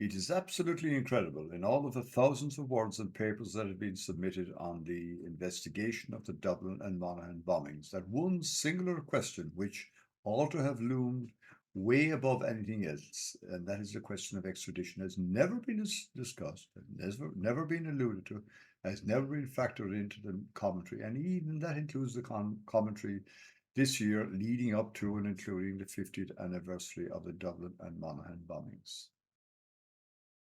It is absolutely incredible in all of the thousands of words and papers that have been submitted on the investigation of the Dublin and Monaghan bombings that one singular question, which ought to have loomed way above anything else, and that is the question of extradition, has never been discussed, has never been alluded to, has never been factored into the commentary, and even that includes the commentary this year leading up to and including the 50th anniversary of the Dublin and Monaghan bombings.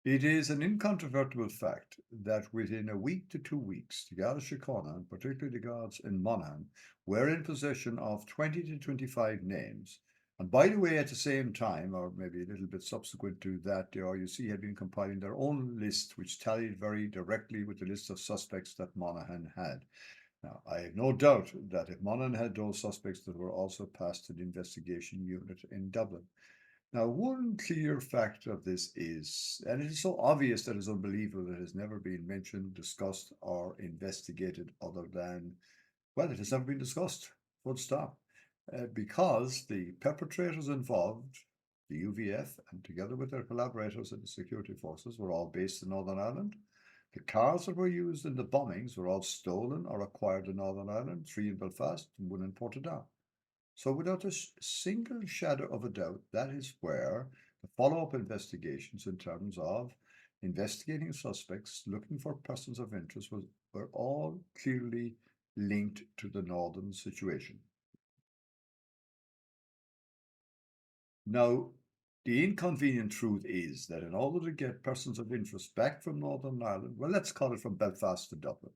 It is an incontrovertible fact that within a week to 2 weeks, the Garda Síochána, and particularly the guards in Monaghan, were in possession of 20 to 25 names. And by the way, at the same time, or maybe a little bit subsequent to that, the RUC had been compiling their own list, which tallied very directly with the list of suspects that Monaghan had. Now, I have no doubt that if Monaghan had those suspects that were also passed to the investigation unit in Dublin. Now, one clear fact of this is, and it is so obvious that it's unbelievable that it has never been mentioned, discussed, or investigated other than, well, it has never been discussed, full stop, because the perpetrators involved, the UVF, and together with their collaborators in the security forces, were all based in Northern Ireland. The cars that were used in the bombings were all stolen or acquired in Northern Ireland, 3 in Belfast and 1 in Portadown. So, without a single shadow of a doubt, that is where the follow up investigations, in terms of investigating suspects, looking for persons of interest, were all clearly linked to the Northern situation. Now, the inconvenient truth is that in order to get persons of interest back from Northern Ireland, well, let's call it from Belfast to Dublin,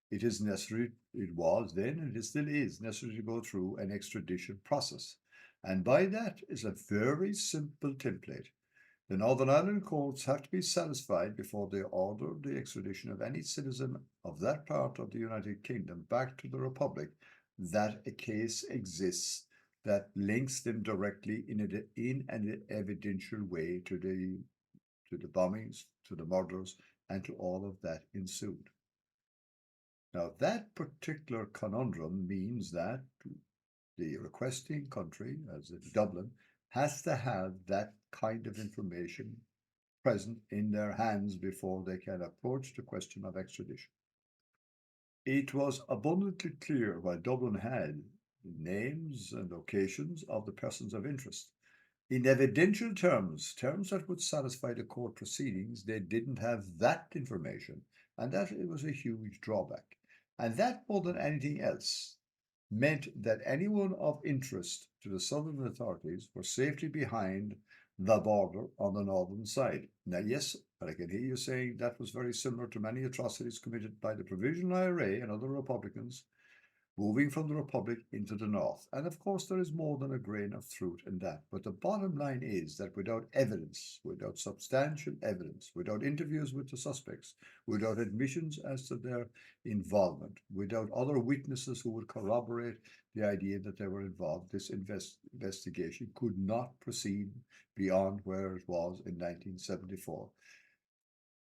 it is necessary, it was then, and it still is necessary to go through an extradition process. And by that is a very simple template. The Northern Ireland courts have to be satisfied before they order the extradition of any citizen of that part of the United Kingdom back to the Republic that a case exists that links them directly in an evidential way to the bombings, to the murders, and to all of that ensued. Now, that particular conundrum means that the requesting country, as in Dublin, has to have that kind of information present in their hands before they can approach the question of extradition. It was abundantly clear while Dublin had names and locations of the persons of interest. In evidential terms, terms that would satisfy the court proceedings, they didn't have that information, and that it was a huge drawback. And that, more than anything else, meant that anyone of interest to the southern authorities were safely behind the border on the northern side. Now, yes, but I can hear you saying that was very similar to many atrocities committed by the Provisional IRA and other Republicans moving from the Republic into the North. And of course, there is more than a grain of truth in that. But the bottom line is that without evidence, without substantial evidence, without interviews with the suspects, without admissions as to their involvement, without other witnesses who would corroborate the idea that they were involved, this investigation could not proceed beyond where it was in 1974.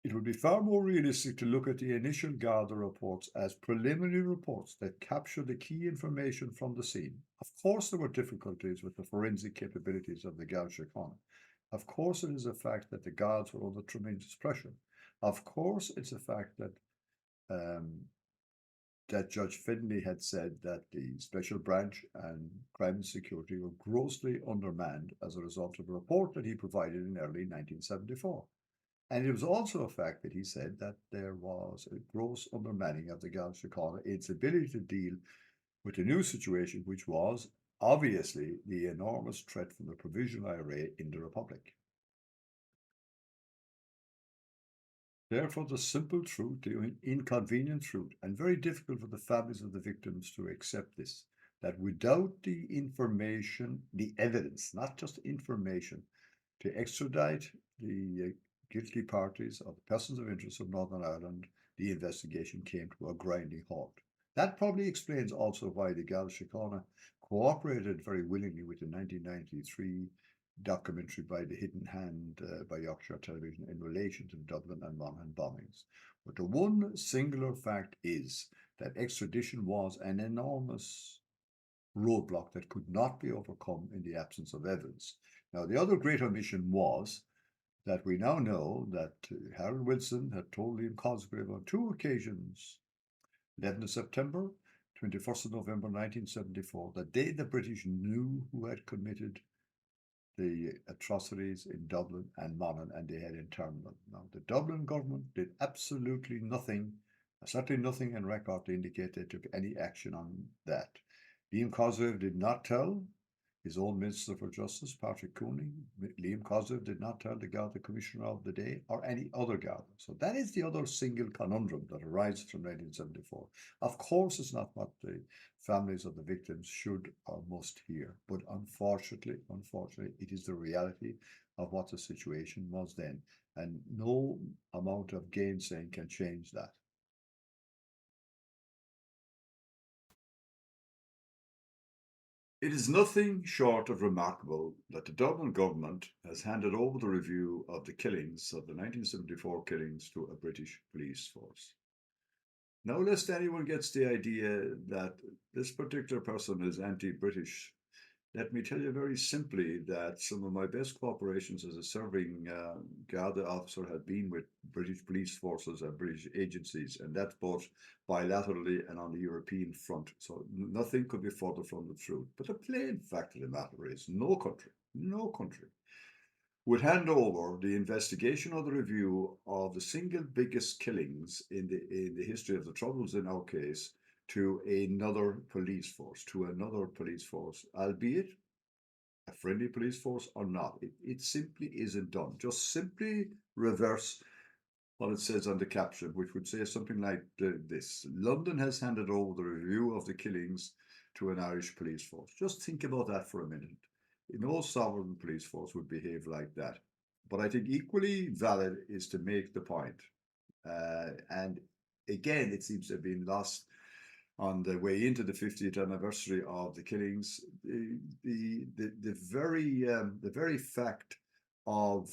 It would be far more realistic to look at the initial Garda reports as preliminary reports that capture the key information from the scene. Of course, there were difficulties with the forensic capabilities of the Garda Síochána. Of course, it is a fact that the guards were under tremendous pressure. Of course, it's a fact um, that Judge Finlay had said that the special branch and crime and security were grossly undermanned as a result of a report that he provided in early 1974. And it was also a fact that he said that there was a gross undermining of the Garda Síochána, its ability to deal with the new situation, which was obviously the enormous threat from the Provisional IRA in the Republic. Therefore, the simple truth, the inconvenient truth, and very difficult for the families of the victims to accept this, that without the information, the evidence, not just information, to extradite the guilty parties or the persons of interest of Northern Ireland, the investigation came to a grinding halt. That probably explains also why the Garda Síochána cooperated very willingly with the 1993 documentary by The Hidden Hand by Yorkshire Television in relation to the Dublin and Monaghan bombings. But the one singular fact is that extradition was an enormous roadblock that could not be overcome in the absence of evidence. Now, the other great omission was that we now know that Harold Wilson had told Liam Cosgrave on two occasions, 11th of September, 21st of November 1974, that they, the British, knew who had committed the atrocities in Dublin and Monaghan, and they had interned them. Now, the Dublin government did absolutely nothing, certainly nothing in record to indicate they took any action on that. Liam Cosgrave did not tell his own Minister for Justice, Patrick Cooney. Liam Cosgrave did not tell the Garda Commissioner of the day or any other Garda. So that is the other single conundrum that arises from 1974. Of course, it's not what the families of the victims should or must hear, but unfortunately, it is the reality of what the situation was then, and no amount of gainsaying can change that. It is nothing short of remarkable that the Dublin government has handed over the review of the killings of the 1974 killings to a British police force. Now, lest anyone gets the idea that this particular person is anti-British, let me tell you very simply that some of my best cooperations as a serving Garda officer have been with British police forces and British agencies, and that's both bilaterally and on the European front. So nothing could be further from the truth. But the plain fact of the matter is no country would hand over the investigation or the review of the single biggest killings in the history of the Troubles in our case to another police force, albeit a friendly police force or not. It simply isn't done. Just simply reverse what it says on the caption, which would say something like this: London has handed over the review of the killings to an Irish police force. Just think about that for a minute. No sovereign police force would behave like that. But I think equally valid is to make the point. And again, it seems to have been lost on the way into the 50th anniversary of the killings. The very fact of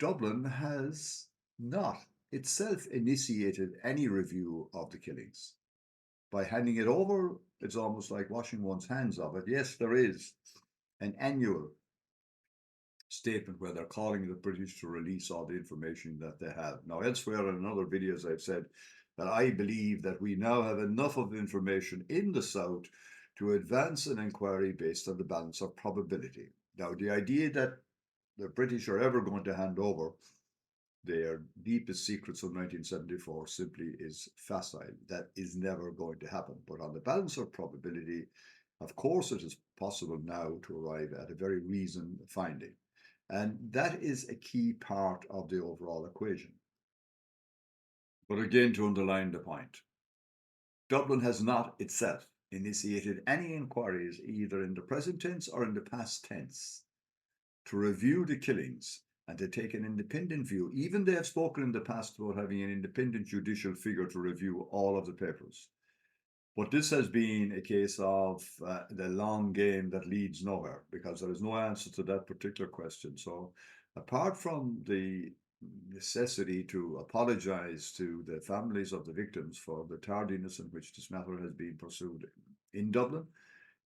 Dublin has not itself initiated any review of the killings. By handing it over, it's almost like washing one's hands of it. Yes, there is an annual statement where they're calling the British to release all the information that they have. Now, elsewhere in other videos, I've said that I believe that we now have enough of information in the South to advance an inquiry based on the balance of probability. Now, the idea that the British are ever going to hand over their deepest secrets of 1974 simply is facile. That is never going to happen. But on the balance of probability, of course, it is possible now to arrive at a very reasoned finding. And that is a key part of the overall equation. But again, to underline the point, Dublin has not itself initiated any inquiries either in the present tense or in the past tense to review the killings and to take an independent view. Even they have spoken in the past about having an independent judicial figure to review all of the papers. But this has been a case of the long game that leads nowhere, because there is no answer to that particular question. So apart from the necessity to apologize to the families of the victims for the tardiness in which this matter has been pursued in Dublin,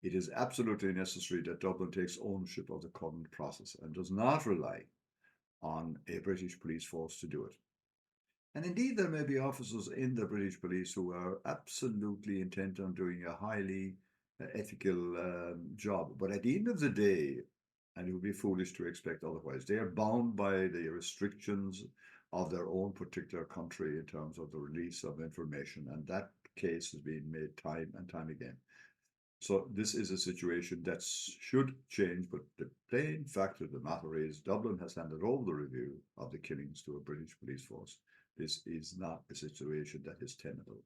it is absolutely necessary that Dublin takes ownership of the current process and does not rely on a British police force to do it. And indeed, there may be officers in the British police who are absolutely intent on doing a highly ethical job. But at the end of the day, and it would be foolish to expect otherwise, they are bound by the restrictions of their own particular country in terms of the release of information. And that case has been made time and time again. So this is a situation that should change, but the plain fact of the matter is Dublin has handed over the review of the killings to a British police force. This is not a situation that is tenable.